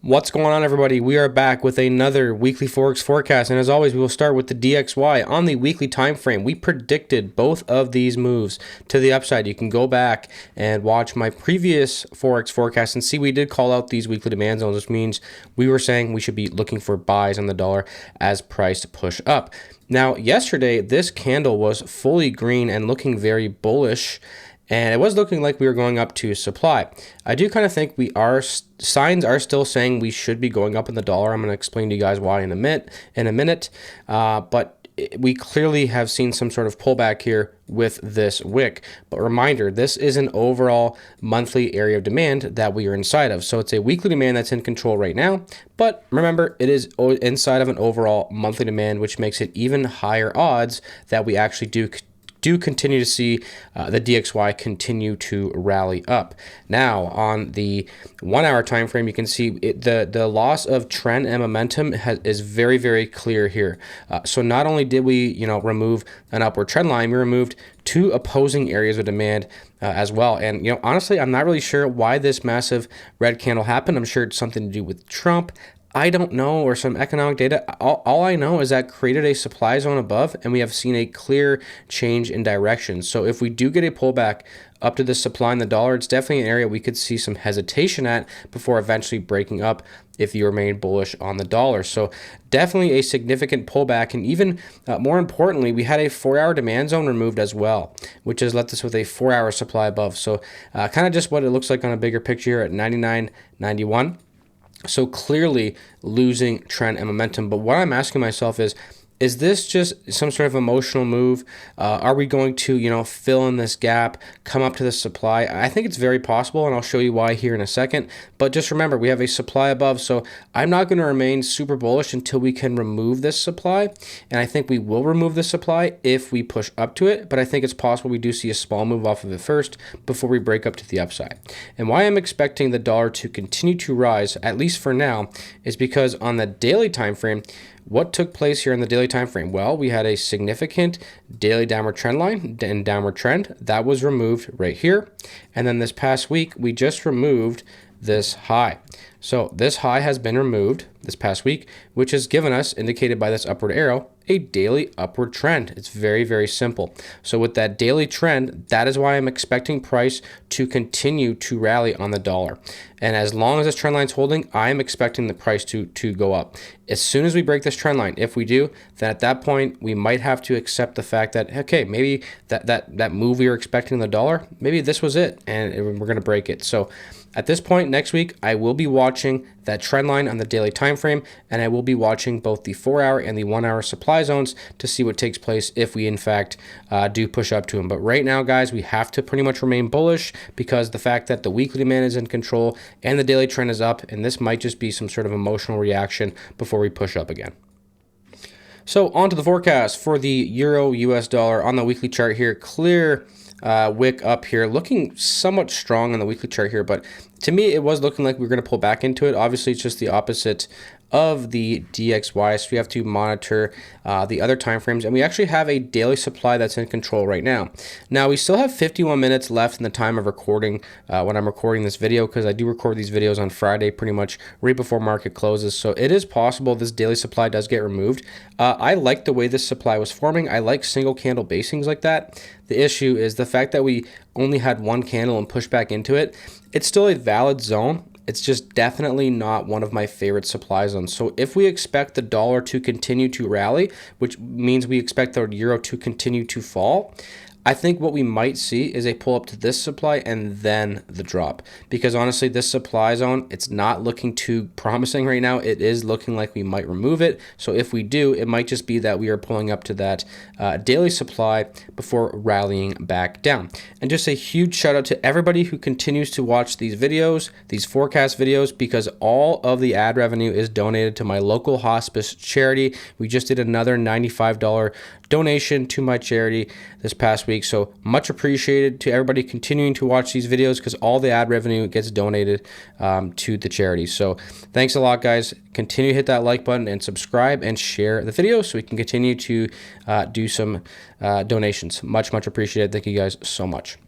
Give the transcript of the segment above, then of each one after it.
What's going on, everybody? We are back with another weekly Forex forecast, and as always, we will start with the DXY on the weekly time frame. We predicted both of these moves to the upside. You can go back and watch my previous Forex forecast and see we did call out these weekly demand zones, which means we were saying we should be looking for buys on the dollar as price push up. Now, yesterday, this candle was fully green and looking very bullish, and it was looking like we were going up to supply. I do kind of think signs are still saying we should be going up in the dollar. I'm going to explain to you guys why in a minute. But we clearly have seen some sort of pullback here with this wick. But reminder, this is an overall monthly area of demand that we are inside of. So it's a weekly demand that's in control right now. But remember, it is inside of an overall monthly demand, which makes it even higher odds that we actually do continue to see the DXY continue to rally up. Now, on the 1 hour time frame, you can see the loss of trend and momentum is very, very clear here. So not only did we remove an upward trend line, we removed two opposing areas of demand as well. And honestly, I'm not really sure why this massive red candle happened. I'm sure it's something to do with Trump. I don't know, or some economic data. All I know is that created a supply zone above, and we have seen a clear change in direction. So if we do get a pullback up to the supply in the dollar, it's definitely an area we could see some hesitation at before eventually breaking up if you remain bullish on the dollar. So definitely a significant pullback, and even more importantly, we had a 4 hour demand zone removed as well, which has left us with a 4 hour supply above. So kind of just what it looks like on a bigger picture here at 99.91. So clearly losing trend and momentum. But what I'm asking myself is this just some sort of emotional move? Are we going to, fill in this gap, come up to the supply? I think it's very possible, and I'll show you why here in a second. But just remember, we have a supply above, so I'm not going to remain super bullish until we can remove this supply. And I think we will remove the supply if we push up to it, but I think it's possible we do see a small move off of it first before we break up to the upside. And why I'm expecting the dollar to continue to rise, at least for now, is because on the daily time frame, what took place here in the daily time frame? Well, we had a significant daily downward trend line and downward trend that was removed right here. And then this past week, we just removed this high. So this high has been removed this past week, which has given us, indicated by this upward arrow, a daily upward trend. It's very, very simple. So with that daily trend, that is why I'm expecting price to continue to rally on the dollar. And as long as this trend line is holding, I'm expecting the price to go up. As soon as we break this trend line, if we do, then at that point, we might have to accept the fact that, okay, maybe that move we were expecting in the dollar, maybe this was it, and we're going to break it. So at this point next week, I will be watching that trend line on the daily time frame, and I will be watching both the 4 hour and the 1 hour supply zones to see what takes place if we in fact do push up to them. But right now, guys, we have to pretty much remain bullish because the fact that the weekly demand is in control and the daily trend is up, and this might just be some sort of emotional reaction before we push up again. So on to the forecast for the euro US dollar on the weekly chart here. Clear wick up here, looking somewhat strong on the weekly chart here, but to me it was looking like we were going to pull back into it. Obviously it's just the opposite of the DXY, so we have to monitor the other time frames, and we actually have a daily supply that's in control right now. Now we still have 51 minutes left in the time of recording when I'm recording this video, because I do record these videos on Friday pretty much right before market closes, so it is possible this daily supply does get removed. I like the way this supply was forming. I like single candle basings like that. The issue is the fact that we only had one candle and pushed back into it. It's still a valid zone. It's just definitely not one of my favorite supply zones. So if we expect the dollar to continue to rally, which means we expect the euro to continue to fall, I think what we might see is a pull up to this supply and then the drop. Because honestly, this supply zone, it's not looking too promising right now. It is looking like we might remove it. So if we do, it might just be that we are pulling up to that daily supply before rallying back down. And just a huge shout out to everybody who continues to watch these videos, these forecast videos, because all of the ad revenue is donated to my local hospice charity. We just did another $95 donation to my charity this past week. So much appreciated to everybody continuing to watch these videos, because all the ad revenue gets donated to the charity. So thanks a lot, guys. Continue to hit that like button and subscribe and share the video so we can continue to do some donations. Much appreciated. Thank you guys so much.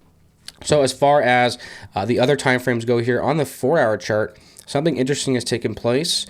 So as far as the other time frames go here on the 4 hour chart, something interesting has taken place.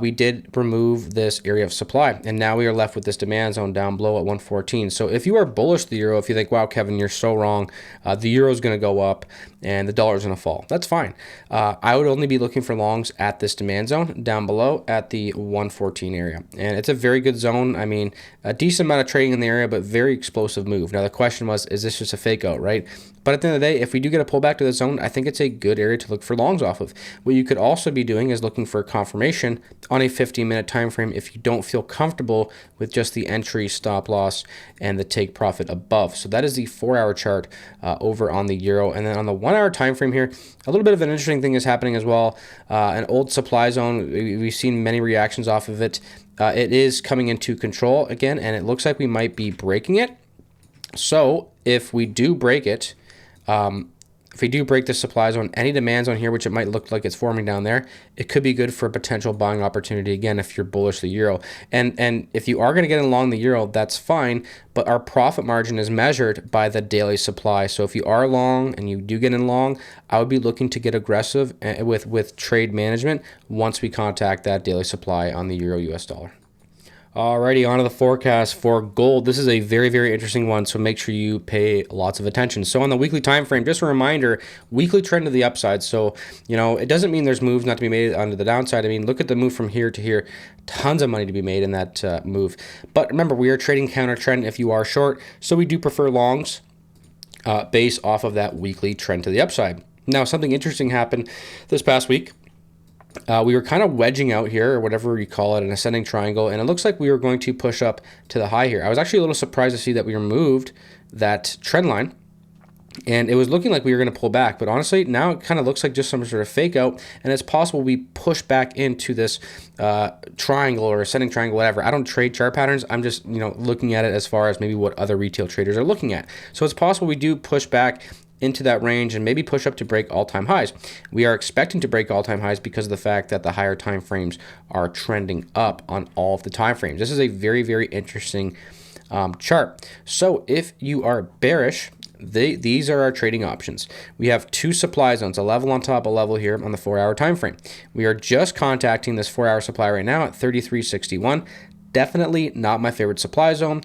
We did remove this area of supply, and now we are left with this demand zone down below at 114. So if you are bullish the euro, if you think, wow, Kevin, you're so wrong, the euro is going to go up and the dollar is going to fall, that's fine. I would only be looking for longs at this demand zone down below at the 114 area. And it's a very good zone. I mean, a decent amount of trading in the area, but very explosive move. Now, the question was, is this just a fake out, right? But at the end of the day, if we do get a pullback to the zone, I think it's a good area to look for longs off of. What you could also be doing is looking for confirmation on a 15-minute time frame if you don't feel comfortable with just the entry, stop loss, and the take profit above. So that is the 4-hour chart over on the euro. And then on the 1-hour time frame here, a little bit of an interesting thing is happening as well. An old supply zone, we've seen many reactions off of it. It is coming into control again, and it looks like we might be breaking it. So if we do break it, if we do break the supply zone, any demand zone here, which it might look like it's forming down there, it could be good for a potential buying opportunity again if you're bullish the euro. And if you are going to get along the euro, that's fine, but our profit margin is measured by the daily supply. So if you are long and you do get in long, I would be looking to get aggressive with trade management once we contact that daily supply on the euro US dollar. Alrighty, on to the forecast for gold. This is a very, very interesting one, so make sure you pay lots of attention. So on the weekly time frame, just a reminder, weekly trend to the upside. So, you know, it doesn't mean there's moves not to be made onto the downside. I mean, look at the move from here to here. Tons of money to be made in that move. But remember, we are trading counter trend if you are short, so we do prefer longs based off of that weekly trend to the upside. Now, something interesting happened this past week. We were kind of wedging out here, or whatever you call it, an ascending triangle, and it looks like we were going to push up to the high here. I was actually a little surprised to see that we removed that trend line, and it was looking like we were going to pull back, but honestly, now it kind of looks like just some sort of fake out, and it's possible we push back into this triangle or ascending triangle, whatever. I don't trade chart patterns. I'm just, you know, looking at it as far as maybe what other retail traders are looking at. So it's possible we do push back into that range and maybe push up to break all-time highs. We are expecting to break all-time highs because of the fact that the higher time frames are trending up on all of the time frames. This is a very, very interesting chart. So if you are bearish, these are our trading options. We have two supply zones, a level on top, a level here on the 4-hour time frame. We are just contacting this 4-hour supply right now at 33.61. Definitely not my favorite supply zone.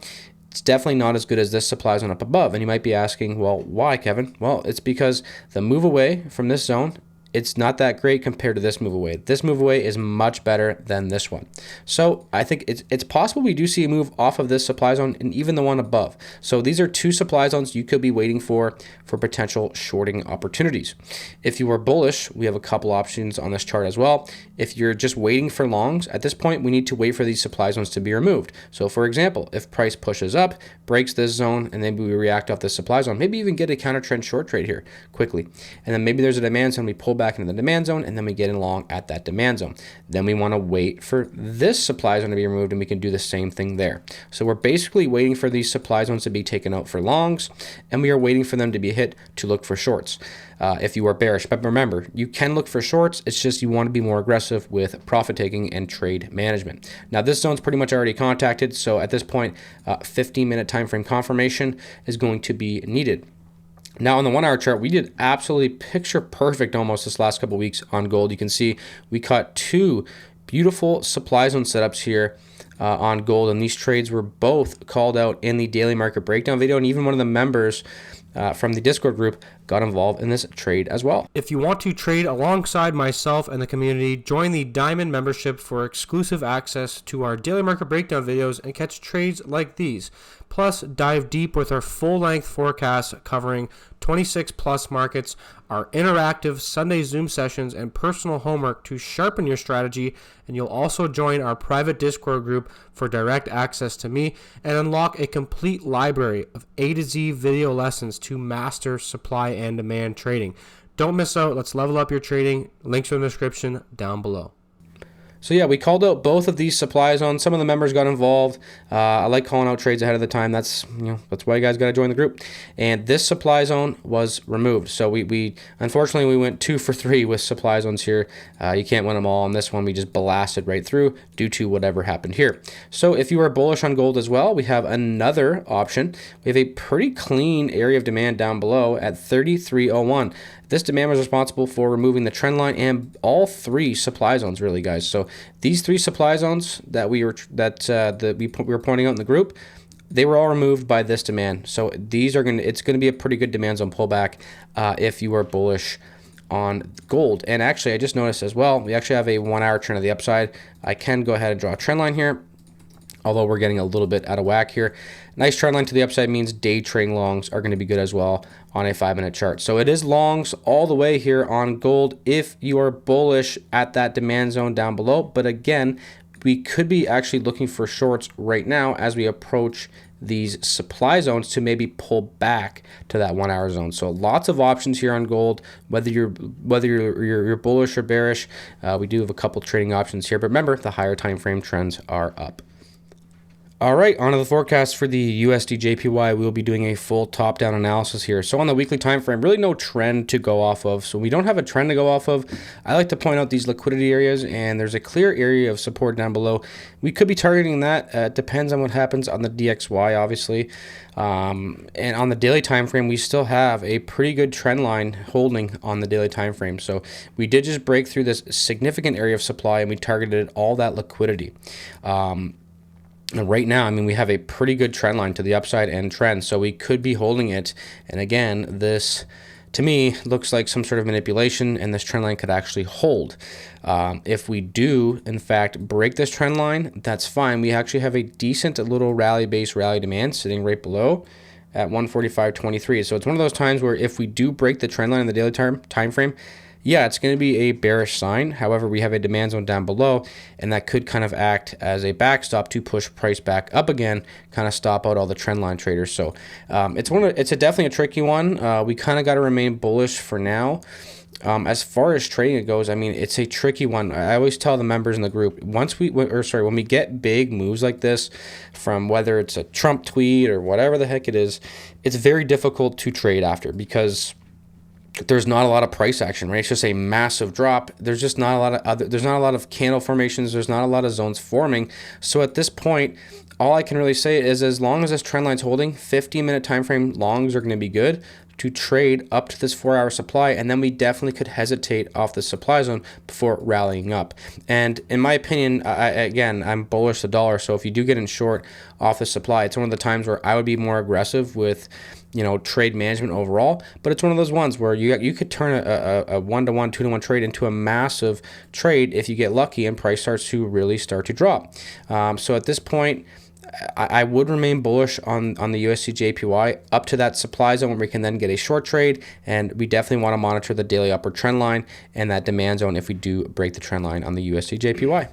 It's definitely not as good as this supply zone up above. And you might be asking, well, why, Kevin? Well, it's because the move away from this zone, it's not that great compared to this move away. This move away is much better than this one. So I think it's possible we do see a move off of this supply zone and even the one above. So these are two supply zones you could be waiting for potential shorting opportunities. If you are bullish, we have a couple options on this chart as well. If you're just waiting for longs, at this point, we need to wait for these supply zones to be removed. So for example, if price pushes up, breaks this zone, and then we react off this supply zone, maybe even get a counter trend short trade here quickly. And then maybe there's a demand zone, we pull back into the demand zone, and then we get in long at that demand zone. Then we want to wait for this supply zone to be removed, and we can do the same thing there. So we're basically waiting for these supply zones to be taken out for longs, and we are waiting for them to be hit to look for shorts if you are bearish. But remember, you can look for shorts. It's just you want to be more aggressive with profit taking and trade management. Now this zone's pretty much already contacted, so at this point 15-minute time frame confirmation is going to be needed. Now on the 1-hour chart, we did absolutely picture perfect almost this last couple weeks on gold. You can see we caught two beautiful supply zone setups here on gold, and these trades were both called out in the daily market breakdown video, and even one of the members from the Discord group got involved in this trade as well. If you want to trade alongside myself and the community, join the Diamond membership for exclusive access to our daily market breakdown videos and catch trades like these. Plus, dive deep with our full-length forecast covering 26 plus markets, our interactive Sunday Zoom sessions, and personal homework to sharpen your strategy. And you'll also join our private Discord group for direct access to me and unlock a complete library of A to Z video lessons to master supply and demand trading. Don't miss out. Let's level up your trading. Links in the description down below. So yeah, we called out both of these supply zones. Some of the members got involved. I like calling out trades ahead of the time. That's why you guys got to join the group. And this supply zone was removed. So we unfortunately we went 2 for 3 with supply zones here. You can't win them all. On this one, we just blasted right through due to whatever happened here. So if you are bullish on gold as well, we have another option. We have a pretty clean area of demand down below at 33.01. This demand was responsible for removing the trend line and all three supply zones, really, guys. So these three supply zones that we were pointing out in the group, they were all removed by this demand. So these are it's going to be a pretty good demand zone pullback if you are bullish on gold. And actually, I just noticed as well, we actually have a 1 hour trend to the upside. I can go ahead and draw a trend line here, although we're getting a little bit out of whack here. Nice trend line to the upside means day trading longs are going to be good as well on a 5-minute chart. So it is longs all the way here on gold if you are bullish at that demand zone down below. But again, we could be actually looking for shorts right now as we approach these supply zones to maybe pull back to that 1 hour zone. So lots of options here on gold, whether you're bullish or bearish. We do have a couple trading options here, but remember, the higher time frame trends are up. All right, on to the forecast for the USDJPY. We'll be doing a full top-down analysis here. So on the weekly time frame, really no trend to go off of. So we don't have a trend to go off of. I like to point out these liquidity areas, and there's a clear area of support down below. We could be targeting that. It depends on what happens on the DXY, obviously. And on the daily time frame, we still have a pretty good trend line holding on the daily time frame. So we did just break through this significant area of supply, and we targeted all that liquidity. And right now, I mean, we have a pretty good trend line to the upside and trend, so we could be holding it. And again, this, to me, looks like some sort of manipulation, and this trend line could actually hold. If we do, in fact, break this trend line, that's fine. We actually have a decent little rally-based rally demand sitting right below at 145.23. So it's one of those times where if we do break the trend line in the daily time frame, yeah, it's going to be a bearish sign. However, we have a demand zone down below, and that could kind of act as a backstop to push price back up again, kind of stop out all the trend line traders. So it's definitely a tricky one. We kind of got to remain bullish for now. As far as trading it goes, I mean, it's a tricky one. I always tell the members in the group, when we get big moves like this, from whether it's a Trump tweet or whatever the heck it is, it's very difficult to trade after because there's not a lot of price action, right? It's just a massive drop. There's just not a lot of there's not a lot of candle formations. There's not a lot of zones forming. So at this point, all I can really say is as long as this trend line's holding, 15-minute time frame longs are going to be good to trade up to this 4 hour supply, and then we definitely could hesitate off the supply zone before rallying up. And in my opinion, I'm bullish the dollar, so if you do get in short off the supply, it's one of the times where I would be more aggressive with, you know, trade management overall. But it's one of those ones where you could turn a 1-to-1, 2-to-1 trade into a massive trade if you get lucky and price starts to really start to drop. So at this point, I would remain bullish on the USDJPY up to that supply zone where we can then get a short trade, and we definitely want to monitor the daily upward trend line and that demand zone if we do break the trend line on the USDJPY.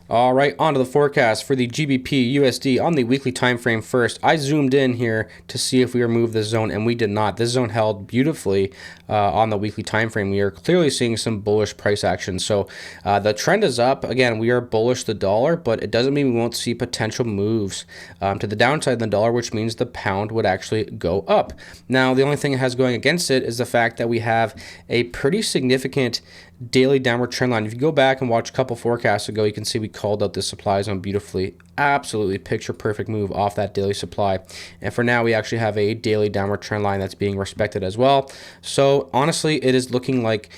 All right, on to the forecast for the GBPUSD on the weekly time frame first. I zoomed in here to see if we removed this zone, and we did not. This zone held beautifully on the weekly time frame. We are clearly seeing some bullish price action. So the trend is up. Again, we are bullish the dollar, but it doesn't mean we won't see potential moves to the downside of the dollar, which means the pound would actually go up. Now, the only thing it has going against it is the fact that we have a pretty significant daily downward trend line. If you go back and watch a couple forecasts ago, you can see we called out this supply zone beautifully. Absolutely picture perfect move off that daily supply. And for now, we actually have a daily downward trend line that's being respected as well. So honestly, it is looking like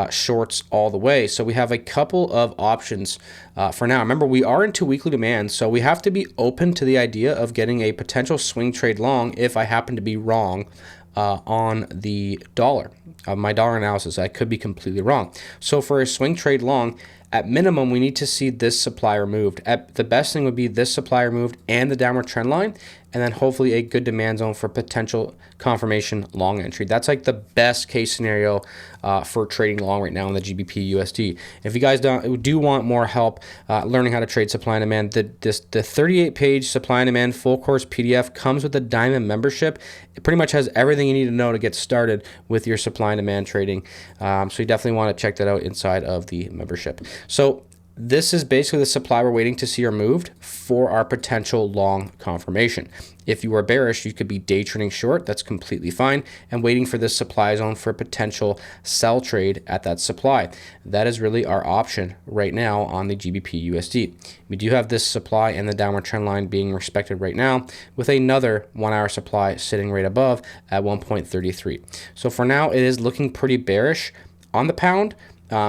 shorts all the way. So we have a couple of options for now. Remember, we are into weekly demand, so we have to be open to the idea of getting a potential swing trade long if I happen to be wrong on the dollar. My dollar analysis, I could be completely wrong. So for a swing trade long, at minimum, we need to see this supply removed. The best thing would be this supply removed and the downward trend line, and then hopefully a good demand zone for potential confirmation long entry. That's like the best case scenario for trading long right now in the GBPUSD. If you guys do want more help learning how to trade supply and demand, the 38-page supply and demand full course PDF comes with a Diamond membership. It pretty much has everything you need to know to get started with your supply and demand trading. So you definitely want to check that out inside of the membership. So This is basically the supply we're waiting to see removed for our potential long confirmation. If you are bearish, you could be day trading short. That's completely fine. And waiting for this supply zone for a potential sell trade at that supply. That is really our option right now on the GBPUSD. We do have this supply and the downward trend line being respected right now with another 1 hour supply sitting right above at 1.33. So for now, it is looking pretty bearish on the pound.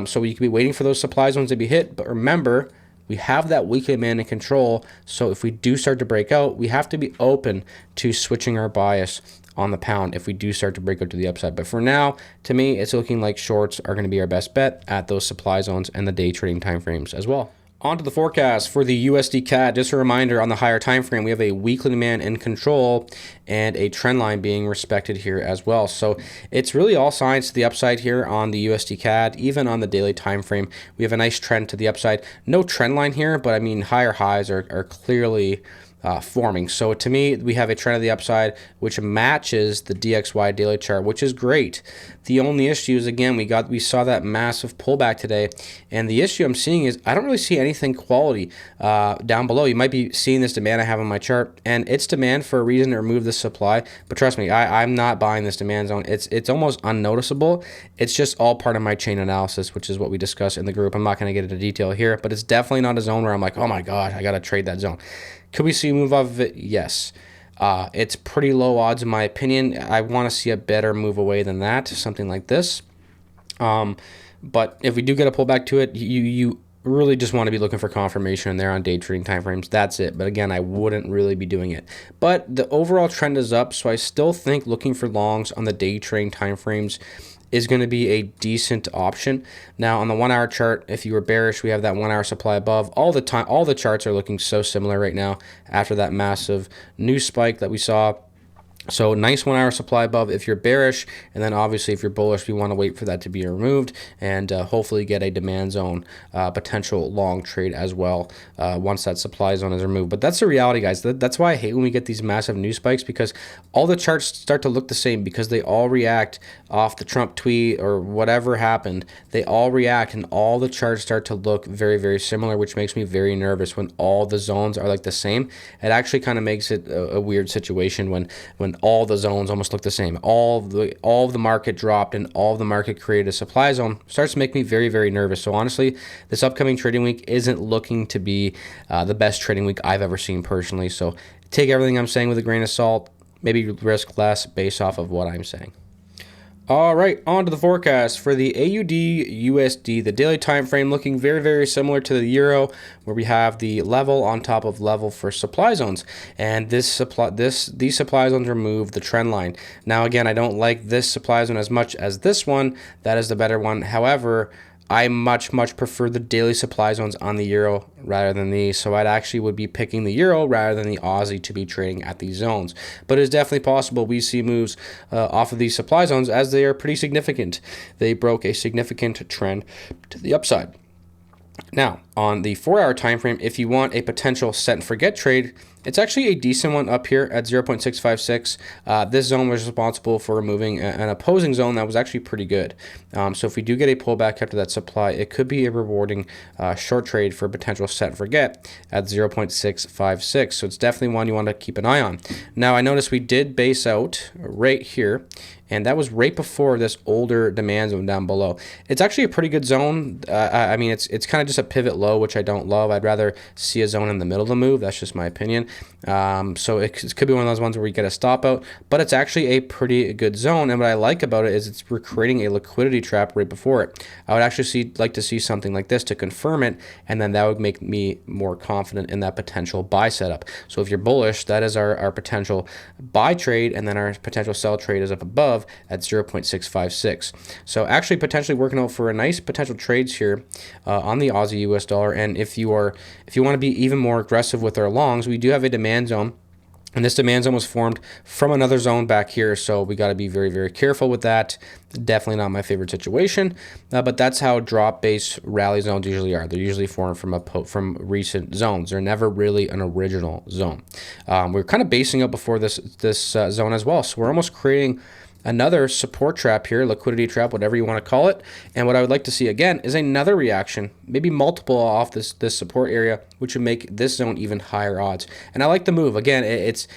So we could be waiting for those supply zones to be hit. But remember, we have that weekly demand in control. So if we do start to break out, we have to be open to switching our bias on the pound if we do start to break out to the upside. But for now, to me, it's looking like shorts are going to be our best bet at those supply zones and the day trading timeframes as well. On to the forecast for the USDCAD. Just a reminder, on the higher time frame, we have a weekly demand in control and a trend line being respected here as well. So it's really all signs to the upside here on the USDCAD. Even on the daily time frame, we have a nice trend to the upside. No trend line here, but I mean higher highs are clearly forming. So to me, we have a trend of the upside, which matches the DXY daily chart, which is great. The only issue is, again, we saw that massive pullback today, and the issue I'm seeing is I don't really see anything quality down below. You might be seeing this demand I have on my chart, and it's demand for a reason to remove the supply. But trust me, I'm not buying this demand zone. It's almost unnoticeable. It's just all part of my chain analysis, which is what we discussed in the group. I'm not going to get into detail here, but it's definitely not a zone where I'm like, oh my god, I got to trade that zone. Could we see a move off of it? Yes. It's pretty low odds in my opinion. I want to see a better move away than that, something like this. But if we do get a pullback to it, you really just want to be looking for confirmation there on day trading timeframes. That's it. But again, I wouldn't really be doing it. But the overall trend is up, so I still think looking for longs on the day trading timeframes is going to be a decent option. Now on the 1 hour chart, if you were bearish, we have that 1 hour supply above. All the charts are looking so similar right now after that massive news spike that we saw. So nice 1 hour supply above if you're bearish, and then obviously if you're bullish, we want to wait for that to be removed and hopefully get a demand zone potential long trade as well once that supply zone is removed. But that's the reality, guys. That's why I hate when we get these massive news spikes, because all the charts start to look the same because they all react off the Trump tweet or whatever happened. They all react and all the charts start to look very, very similar, which makes me very nervous when all the zones are like the same. It actually kind of makes it a weird situation when all the zones almost look the same. All of the market dropped and all of the market created a supply zone. Starts to make me very, very nervous. So honestly, this upcoming trading week isn't looking to be the best trading week I've ever seen personally. So take everything I'm saying with a grain of salt. Maybe risk less based off of what I'm saying. All right, on to the forecast for the AUDUSD. The daily time frame looking very, very similar to the euro, where we have the level on top of level for supply zones, and these supply zones remove the trend line. Now, again, I don't like this supply zone as much as this one. That is the better one. However, I much prefer the daily supply zones on the euro rather than these. So I'd actually would be picking the euro rather than the Aussie to be trading at these zones. But it's definitely possible we see moves off of these supply zones as they are pretty significant. They broke a significant trend to the upside. Now, on the 4 hour time frame, if you want a potential set and forget trade, it's actually a decent one up here at 0.656. This zone was responsible for removing an opposing zone that was actually pretty good. So if we do get a pullback after that supply, it could be a rewarding short trade for a potential set and forget at 0.656. So it's definitely one you want to keep an eye on. Now, I noticed we did base out right here, and that was right before this older demand zone down below. It's actually a pretty good zone. I mean, it's kind of just a pivot low, which I don't love. I'd rather see a zone in the middle of the move. That's just my opinion. So it could be one of those ones where we get a stop out, but it's actually a pretty good zone. And what I like about it is we're creating a liquidity trap right before it. I would actually like to see something like this to confirm it, and then that would make me more confident in that potential buy setup. So if you're bullish, that is our potential buy trade, and then our potential sell trade is up above at 0.656. So actually potentially working out for a nice potential trades here on the Aussie US dollar. And if you want to be even more aggressive with our longs, we do have a demand zone. And this demand zone was formed from another zone back here, so we got to be very, very careful with that. Definitely not my favorite situation, but that's how drop-based rally zones usually are. They're usually formed from recent zones. They're never really an original zone. We're kind of basing up before this zone as well, so we're almost creating another support trap here, liquidity trap, whatever you want to call it. And what I would like to see again is another reaction, maybe multiple off this support area, which would make this zone even higher odds. And I like the move. Again, it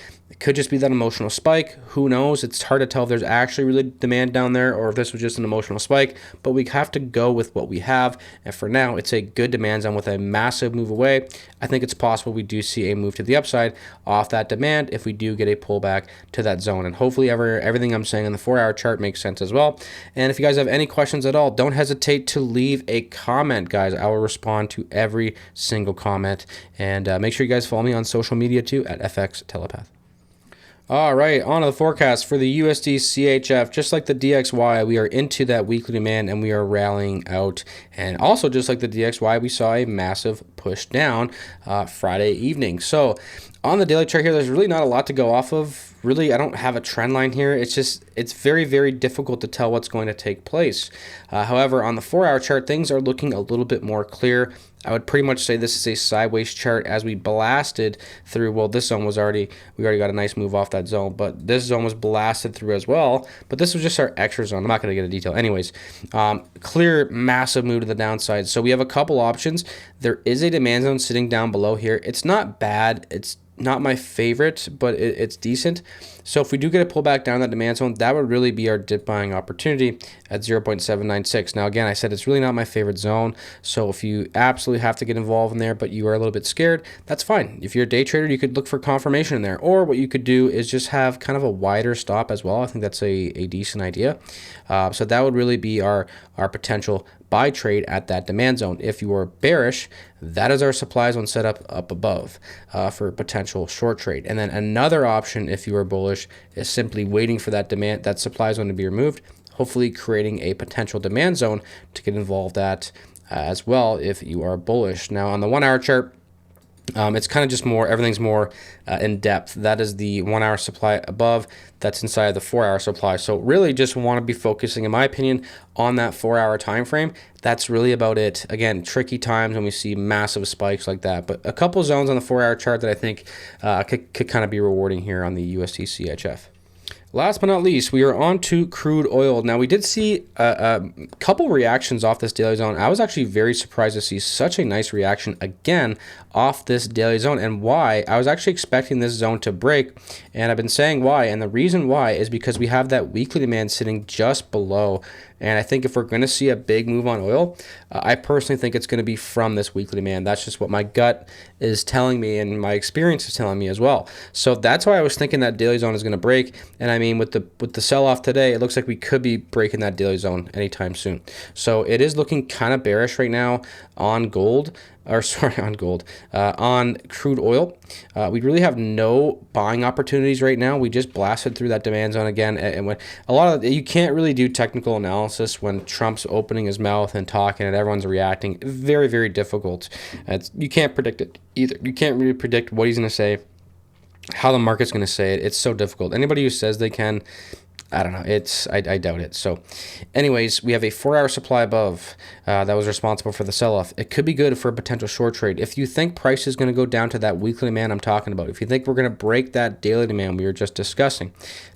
could just be that emotional spike. Who knows? It's hard to tell if there's actually really demand down there or if this was just an emotional spike, but we have to go with what we have. And for now, it's a good demand zone with a massive move away. I think it's possible we do see a move to the upside off that demand if we do get a pullback to that zone. And hopefully everything I'm saying on the 4-hour chart makes sense as well. And if you guys have any questions at all, don't hesitate to leave a comment, guys. I will respond to every single comment. And make sure you guys follow me on social media too at FX Telepath. All right, on to the forecast for the USDCHF. Just like the DXY, we are into that weekly demand and we are rallying out. And also just like the DXY, we saw a massive push down Friday evening. So on the daily chart here, there's really not a lot to go off of. Really, I don't have a trend line here. It's very, very difficult to tell what's going to take place. However, on the 4-hour chart, things are looking a little bit more clear. I would pretty much say this is a sideways chart as we blasted through. Well, this zone was we already got a nice move off that zone, but this zone was blasted through as well. But this was just our extra zone. I'm not going to get into detail. Anyways, clear, massive move to the downside. So we have a couple options. There is a demand zone sitting down below here. It's not bad. It's not my favorite, but it's decent. So if we do get a pullback down that demand zone, that would really be our dip buying opportunity at 0.796. Now, again, I said it's really not my favorite zone. So if you absolutely have to get involved in there, but you are a little bit scared, that's fine. If you're a day trader, you could look for confirmation in there. Or what you could do is just have kind of a wider stop as well. I think that's a decent idea. So that would really be our potential buy trade at that demand zone. If you are bearish, that is our supply zone set up above for potential short trade. And then another option, if you are bullish, is simply waiting for that supply zone to be removed, hopefully creating a potential demand zone to get involved at as well if you are bullish. Now on the 1-hour chart, it's kind of just everything's more in depth. That is the 1-hour supply above. That's inside the 4-hour supply. So really just want to be focusing, in my opinion, on that 4-hour time frame. That's really about it. Again, tricky times when we see massive spikes like that. But a couple zones on the 4-hour chart that I think could kind of be rewarding here on the USDCHF. Last but not least, we are on to crude oil. Now, we did see a couple reactions off this daily zone. I was actually very surprised to see such a nice reaction again off this daily zone. And why? I was actually expecting this zone to break, and I've been saying why. And the reason why is because we have that weekly demand sitting just below. And I think if we're going to see a big move on oil, I personally think it's going to be from this weekly demand. That's just what my gut is telling me and my experience is telling me as well. So that's why I was thinking that daily zone is going to break. And I mean, with the sell-off today, it looks like we could be breaking that daily zone anytime soon. So it is looking kind of bearish right now on gold. On crude oil. We really have no buying opportunities right now. We just blasted through that demand zone again. And when you can't really do technical analysis when Trump's opening his mouth and talking and everyone's reacting. Very, very difficult. You can't predict it either. You can't really predict what he's going to say, how the market's going to say it. It's so difficult. Anybody who says they can, I don't know. I doubt it. So anyways, we have a 4-hour supply above that was responsible for the sell-off. It could be good for a potential short trade. If you think price is going to go down to that weekly demand I'm talking about, if you think we're going to break that daily demand we were just discussing,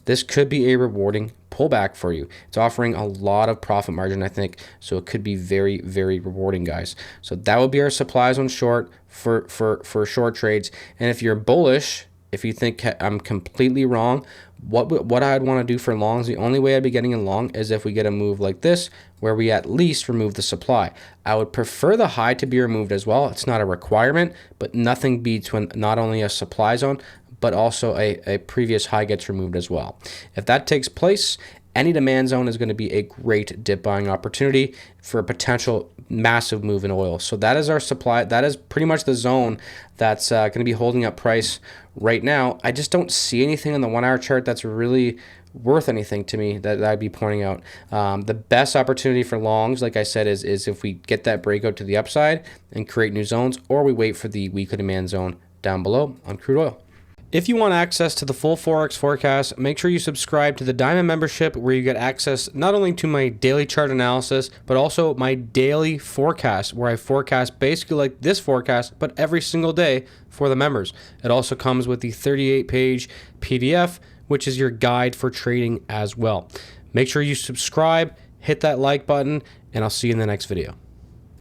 this could be a rewarding pullback for you. It's offering a lot of profit margin, I think, so it could be very, very rewarding, guys. So that would be our supply zone short for short trades. And if you're bullish, if you think I'm completely wrong, what I'd want to do for longs, the only way I'd be getting in long is if we get a move like this, where we at least remove the supply. I would prefer the high to be removed as well. It's not a requirement, but nothing beats when not only a supply zone, but also a previous high gets removed as well. If that takes place, any demand zone is going to be a great dip buying opportunity for a potential massive move in oil. So that is our supply. That is pretty much the zone that's going to be holding up price right now. I just don't see anything on the 1-hour chart that's really worth anything to me that I'd be pointing out. The best opportunity for longs, like I said, is if we get that breakout to the upside and create new zones, or we wait for the weekly demand zone down below on crude oil. If you want access to the full Forex forecast, make sure you subscribe to the Diamond membership, where you get access not only to my daily chart analysis, but also my daily forecast, where I forecast basically like this forecast, but every single day for the members. It also comes with the 38-page PDF which is your guide for trading as well. Make sure you subscribe, hit that like button, and I'll see you in the next video.